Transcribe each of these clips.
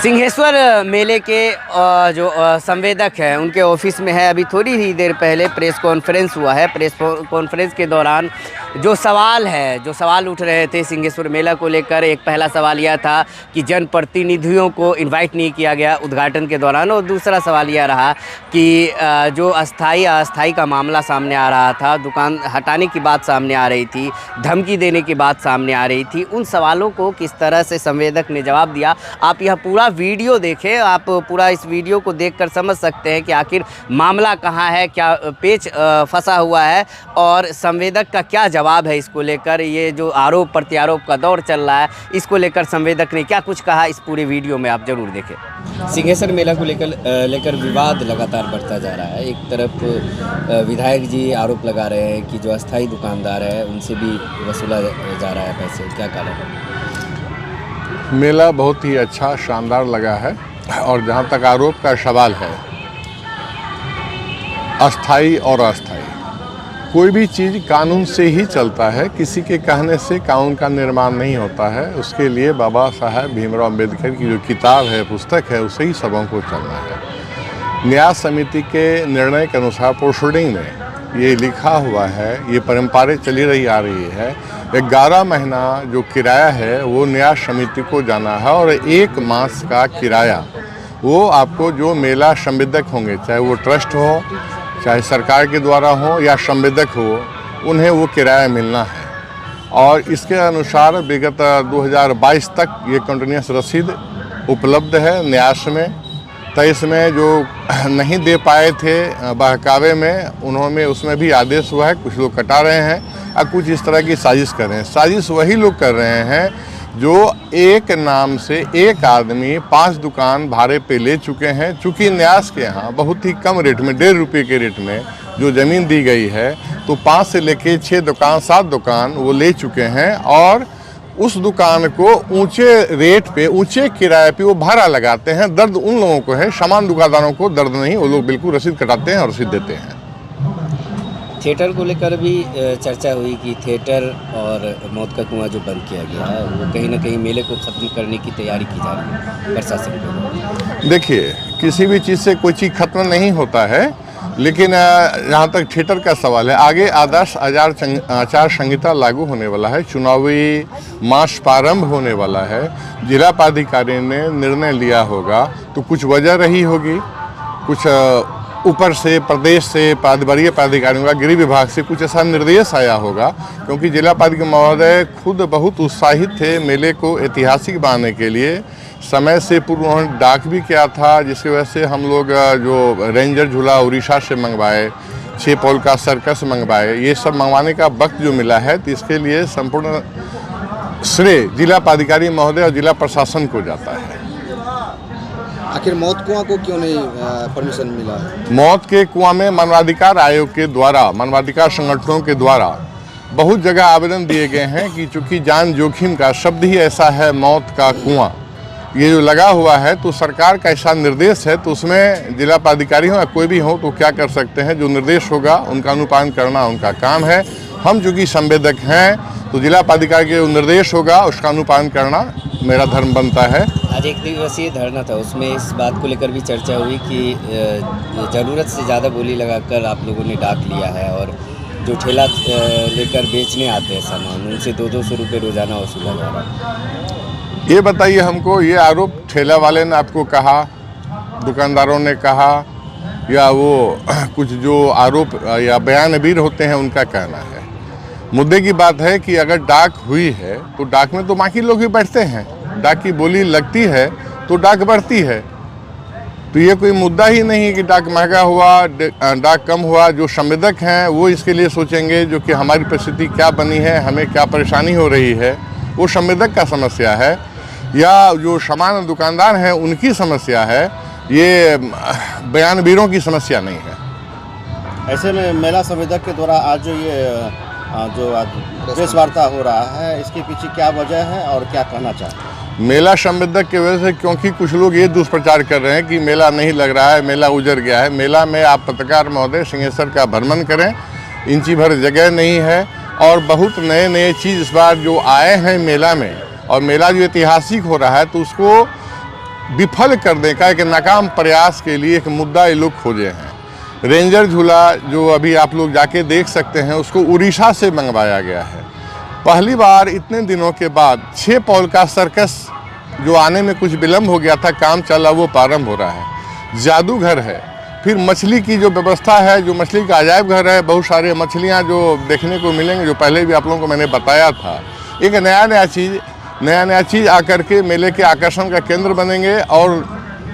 सिंहेश्वर मेले के जो संवेदक हैं उनके ऑफिस में है। अभी थोड़ी ही देर पहले प्रेस कॉन्फ्रेंस हुआ है। प्रेस कॉन्फ्रेंस के दौरान जो सवाल उठ रहे थे सिंहेश्वर मेला को लेकर, एक पहला सवाल यह था कि जनप्रतिनिधियों को इनवाइट नहीं किया गया उद्घाटन के दौरान, और दूसरा सवाल यह रहा कि जो अस्थाई का मामला सामने आ रहा था, दुकान हटाने की बात सामने आ रही थी, धमकी देने की बात सामने आ रही थी, उन सवालों को किस तरह से संवेदक ने जवाब दिया। आप यह पूरा वीडियो देखें, आप पूरा इस वीडियो को देखकर समझ सकते हैं कि आखिर मामला कहाँ है, क्या पेच फंसा हुआ है और संवेदक का क्या जवाब है इसको लेकर। ये जो आरोप प्रत्यारोप का दौर चल रहा है, इसको लेकर संवेदक ने क्या कुछ कहा, इस पूरे वीडियो में आप जरूर देखें। सिंहेश्वर मेला को लेकर विवाद लगातार बढ़ता जा रहा है। एक तरफ विधायक जी आरोप लगा रहे हैं कि जो अस्थाई दुकानदार है उनसे भी वसूला जा रहा है पैसे, क्या कारण है? मेला बहुत ही अच्छा शानदार लगा है, और जहाँ तक आरोप का सवाल है, अस्थाई और अस्थाई कोई भी चीज़ कानून से ही चलता है, किसी के कहने से कानून का निर्माण नहीं होता है। उसके लिए बाबा साहब भीमराव अम्बेडकर की जो किताब है, पुस्तक है, उससे ही सबों को चलना है। न्याय समिति के निर्णय के अनुसार प्रोसीडिंग में ये लिखा हुआ है, ये परंपरा चली रही आ रही है। 11 महीना जो किराया है वो न्याय समिति को जाना है, और 1 मास का किराया वो आपको जो मेला संवेदक होंगे, चाहे वो ट्रस्ट हो, चाहे सरकार के द्वारा हो या संवेदक हो, उन्हें वो किराया मिलना है। और इसके अनुसार विगत 2022 तक ये कंटिन्यूस रसीद उपलब्ध है न्यास में। 23 में जो नहीं दे पाए थे बहकावे में, उन्होंने उसमें भी आदेश हुआ है, कुछ लोग कटा रहे हैं और कुछ इस तरह की साजिश कर रहे हैं। साजिश वही लोग कर रहे हैं जो एक नाम से एक आदमी 5 दुकान भाड़े पे ले चुके हैं। चूँकि न्यास के यहाँ बहुत ही कम रेट में, 1.5 रुपये के रेट में जो ज़मीन दी गई है, तो 5 से लेके 6 दुकान 7 दुकान वो ले चुके हैं, और उस दुकान को ऊंचे रेट पे, ऊंचे किराए पे वो भाड़ा लगाते हैं। दर्द उन लोगों को है, सामान दुकानदारों को दर्द नहीं, वो लोग बिल्कुल रसीद कटाते हैं और रसीद देते हैं। थिएटर को लेकर भी चर्चा हुई कि थिएटर और मौत का कुआं जो बंद किया गया है, वो कहीं ना कहीं मेले को ख़त्म करने की तैयारी की जा रही है प्रशासन को। देखिए, किसी भी चीज़ से कोई चीज़ खत्म नहीं होता है, लेकिन जहाँ तक थिएटर का सवाल है, आगे आदर्श आचार संहिता लागू होने वाला है, चुनावी मास प्रारंभ होने वाला है। जिला पदाधिकारी ने निर्णय लिया होगा, तो कुछ वजह रही होगी, कुछ ऊपर से प्रदेश से वरीय पदाधिकारियों का, गृह विभाग से कुछ ऐसा निर्देश आया होगा, क्योंकि जिला पदाधिकारी महोदय खुद बहुत उत्साहित थे मेले को ऐतिहासिक बनाने के लिए। समय से पूर्व उन्होंने डाक भी किया था, जिसकी वजह से हम लोग जो रेंजर झूला उड़ीसा से मंगवाए, 6 पॉल का सर्कस मंगवाए, ये सब मंगवाने का वक्त जो मिला है, तो इसके लिए संपूर्ण श्रेय जिला पदाधिकारी महोदय और जिला प्रशासन को जाता है। आखिर मौत कुआं को क्यों नहीं परमिशन मिला? मौत के कुआं में मानवाधिकार आयोग के द्वारा, मानवाधिकार संगठनों के द्वारा बहुत जगह आवेदन दिए गए हैं कि चूंकि जान जोखिम का शब्द ही ऐसा है, मौत का कुआं ये जो लगा हुआ है, तो सरकार का ऐसा निर्देश है, तो उसमें जिला पदाधिकारी हो या कोई भी हो तो क्या कर सकते हैं, जो निर्देश होगा उनका अनुपालन करना उनका काम है। हम चूँकि संवेदक हैं, तो जिला पदाधिकारी के जो निर्देश होगा उसका अनुपालन करना मेरा धर्म बनता है। आज 1 दिवसीय धरना था, उसमें इस बात को लेकर भी चर्चा हुई कि ज़रूरत से ज़्यादा बोली लगाकर आप लोगों ने डाक लिया है, और जो ठेला लेकर बेचने आते हैं सामान, उनसे 200-200 रुपये रोज़ाना वसूला जा रहा है। ये बताइए हमको, ये आरोप ठेला वाले ने आपको कहा, दुकानदारों ने कहा, या वो कुछ जो आरोप या बयानवीर होते हैं उनका कहना है? मुद्दे की बात है कि अगर डाक हुई है तो डाक में तो बाकी लोग भी बैठते हैं, डाक की बोली लगती है तो डाक बढ़ती है। तो ये कोई मुद्दा ही नहीं है कि डाक महंगा हुआ, डाक कम हुआ। जो संवेदक हैं वो इसके लिए सोचेंगे, जो कि हमारी परिस्थिति क्या बनी है, हमें क्या परेशानी हो रही है, वो संवेदक का समस्या है, या जो सामान्य दुकानदार हैं उनकी समस्या है। ये बयानवीरों की समस्या नहीं है। ऐसे में मेला संवेदक के द्वारा आज जो प्रेस वार्ता हो रहा है, इसके पीछे क्या वजह है और क्या कहना चाहते? मेला संवेदक की वजह से, क्योंकि कुछ लोग ये दुष्प्रचार कर रहे हैं कि मेला नहीं लग रहा है, मेला उजड़ गया है। मेला में आप पत्रकार महोदय सिंहेश्वर का भ्रमण करें, इंची भर जगह नहीं है, और बहुत नए चीज़ इस बार जो आए हैं मेला में, और मेला जो ऐतिहासिक हो रहा है, तो उसको विफल करने का एक नाकाम प्रयास के लिए एक मुद्दा ये लोग खोजे हैं। रेंजर झूला जो अभी आप लोग जाके देख सकते हैं, उसको उड़ीसा से मंगवाया गया है। पहली बार इतने दिनों के बाद 6 पौल का सर्कस जो आने में कुछ विलम्ब हो गया था, काम चला, वो प्रारंभ हो रहा है। जादूघर है, फिर मछली की जो व्यवस्था है, जो मछली का अजायब घर है, बहुत सारे मछलियाँ जो देखने को मिलेंगे, जो पहले भी आप लोगों को मैंने बताया था। एक नया चीज़ आकर के मेले के आकर्षण का केंद्र बनेंगे और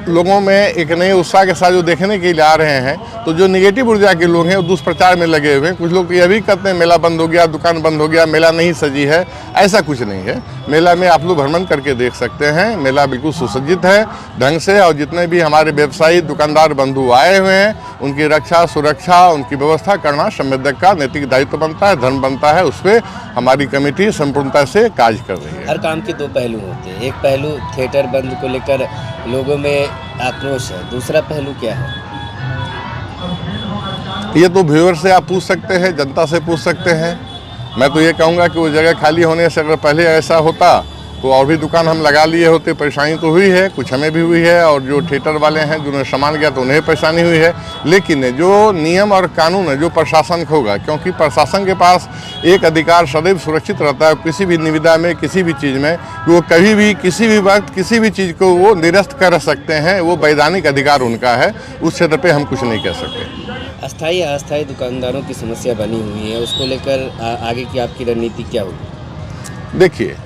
लोगों में एक नए उत्साह के साथ जो देखने के लिए आ रहे हैं। तो जो निगेटिव ऊर्जा के लोग हैं वो दुष्प्रचार में लगे हुए हैं। कुछ लोग तो यह भी कहते हैं मेला बंद हो गया, दुकान बंद हो गया, मेला नहीं सजी है। ऐसा कुछ नहीं है। मेला में आप लोग भ्रमण करके देख सकते हैं। मेला बिल्कुल सुसज्जित है ढंग से, और जितने भी हमारे व्यवसायी दुकानदार बंधु आए हुए हैं, उनकी रक्षा सुरक्षा, उनकी व्यवस्था करना संवेदक का नैतिक दायित्व बनता है, धर्म बनता है। उस पर हमारी कमेटी संपूर्णता से कार्य कर रही है। हर काम के 2 पहलू होते हैं। एक पहलू थिएटर बंद को लेकर लोगों में आक्रोश है, दूसरा पहलू क्या है? ये तो व्यूअर से आप पूछ सकते हैं, जनता से पूछ सकते हैं। मैं तो ये कहूँगा कि वो जगह खाली होने से अगर पहले ऐसा होता तो और भी दुकान हम लगा लिए होते। परेशानी तो हुई है, कुछ हमें भी हुई है, और जो थिएटर वाले हैं जिन्होंने सामान गया तो उन्हें परेशानी हुई है। लेकिन जो नियम और कानून है, जो प्रशासन होगा, क्योंकि प्रशासन के पास एक अधिकार सदैव सुरक्षित रहता है किसी भी निविदा में, किसी भी चीज़ में, वो कभी भी किसी भी वक्त किसी भी चीज़ को वो निरस्त कर सकते हैं। वो वैधानिक अधिकार उनका है। उस क्षेत्र पर हम कुछ नहीं कह सकते। अस्थायी अस्थायी दुकानदारों की समस्या बनी हुई है, उसको लेकर आगे की आपकी रणनीति क्या होगी? देखिए,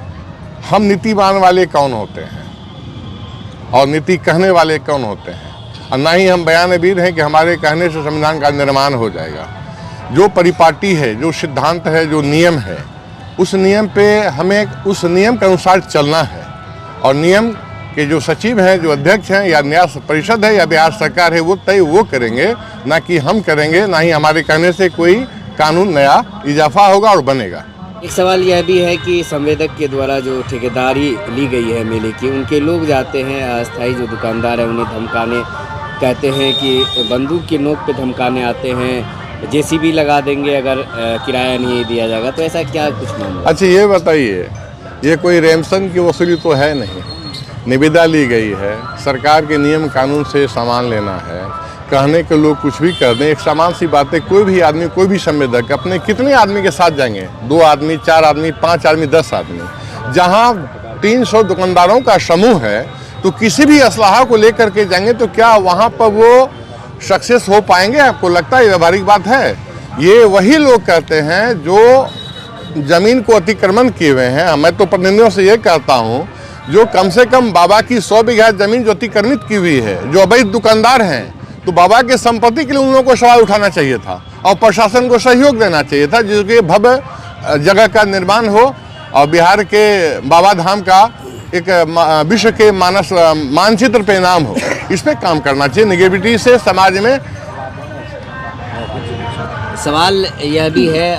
हम नीतिवान वाले कौन होते हैं और नीति कहने वाले कौन होते हैं, और ना ही हम बयानवीर हैं कि हमारे कहने से संविधान का निर्माण हो जाएगा। जो परिपाटी है, जो सिद्धांत है, जो नियम है, उस नियम पे हमें उस नियम के अनुसार चलना है। और नियम के जो सचिव हैं, जो अध्यक्ष हैं, या न्याय परिषद है या बिहार सरकार है, वो तय वो करेंगे, ना कि हम करेंगे। ना ही हमारे कहने से कोई कानून नया इजाफा होगा और बनेगा। एक सवाल यह भी है कि संवेदक के द्वारा जो ठेकेदारी ली गई है मेले की, उनके लोग जाते हैं, अस्थायी जो दुकानदार हैं उन्हें धमकाने, कहते हैं कि बंदूक की नोक पे धमकाने आते हैं, जेसीबी लगा देंगे अगर किराया नहीं दिया जाएगा। तो ऐसा क्या कुछ मामला? अच्छा, ये बताइए, ये कोई रेमसन की वसूली तो है नहीं। निविदा ली गई है, सरकार के नियम कानून से सामान लेना है। कहने के लोग कुछ भी कर दें, एक सामान सी बात है। कोई भी आदमी, कोई भी संवेदक अपने कितने आदमी के साथ जाएंगे? 2 आदमी, 4 आदमी, 5 आदमी, 10 आदमी। जहां 300 दुकानदारों का समूह है, तो किसी भी असलाहा को लेकर के जाएंगे तो क्या वहां पर वो सक्सेस हो पाएंगे? आपको लगता है व्यावहारिक बात है? ये वही लोग करते हैं जो जमीन को अतिक्रमण किए हुए हैं। मैं तो प्रतिनिधियों से ये कहता हूँ, जो कम से कम बाबा की 100 बीघा जमीन जो अतिक्रमित की हुई है, जो अवैध दुकानदार हैं, तो बाबा के संपत्ति के लिए उन लोगों को सवाल उठाना चाहिए था और प्रशासन को सहयोग देना चाहिए था, जिसके भव्य जगह का निर्माण हो और बिहार के बाबा धाम का एक विश्व के मानचित्र पे नाम हो। इस पे काम करना चाहिए। निगेटिविटी से समाज में सवाल यह भी है,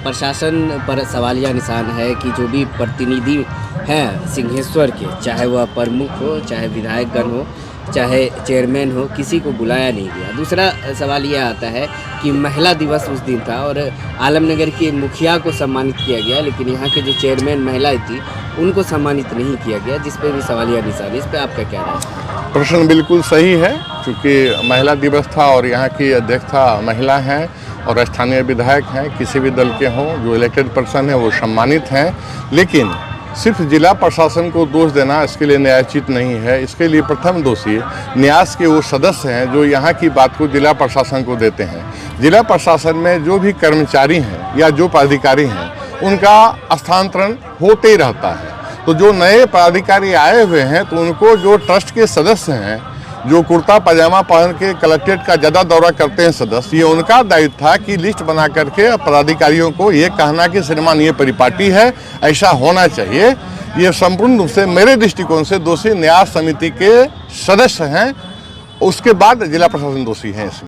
प्रशासन पर सवालिया निशान है कि जो भी प्रतिनिधि हैं सिंहेश्वर के, चाहे वह प्रमुख हो, चाहे विधायकगण हो, चाहे चेयरमैन हो, किसी को बुलाया नहीं गया। दूसरा सवाल यह आता है कि महिला दिवस उस दिन था और आलमनगर के मुखिया को सम्मानित किया गया, लेकिन यहाँ के जो चेयरमैन महिलाएं थी उनको सम्मानित नहीं किया गया, जिस पे भी सवालिया निशान। इस पे आपका क्या राय है? प्रश्न बिल्कुल सही है, क्योंकि महिला दिवस था और यहाँ की अध्यक्षा महिला हैं और स्थानीय विधायक हैं, किसी भी दल के हों, जो इलेक्टेड पर्सन है वो सम्मानित हैं। लेकिन सिर्फ जिला प्रशासन को दोष देना इसके लिए न्यायोचित नहीं है। इसके लिए प्रथम दोषी न्यास के वो सदस्य हैं जो यहाँ की बात को जिला प्रशासन को देते हैं। जिला प्रशासन में जो भी कर्मचारी हैं या जो पदाधिकारी हैं, उनका स्थानांतरण होते ही रहता है। तो जो नए पदाधिकारी आए हुए हैं, तो उनको जो ट्रस्ट के सदस्य हैं, जो कुर्ता पजामा पहन के कलेक्ट्रेट का ज़्यादा दौरा करते हैं सदस्य, ये उनका दायित्व था कि लिस्ट बना करके पदाधिकारियों को ये कहना कि श्रीमान ये परिपाटी है, ऐसा होना चाहिए। ये संपूर्ण रूप से मेरे दृष्टिकोण से दोषी न्यास समिति के सदस्य हैं, उसके बाद जिला प्रशासन दोषी हैं।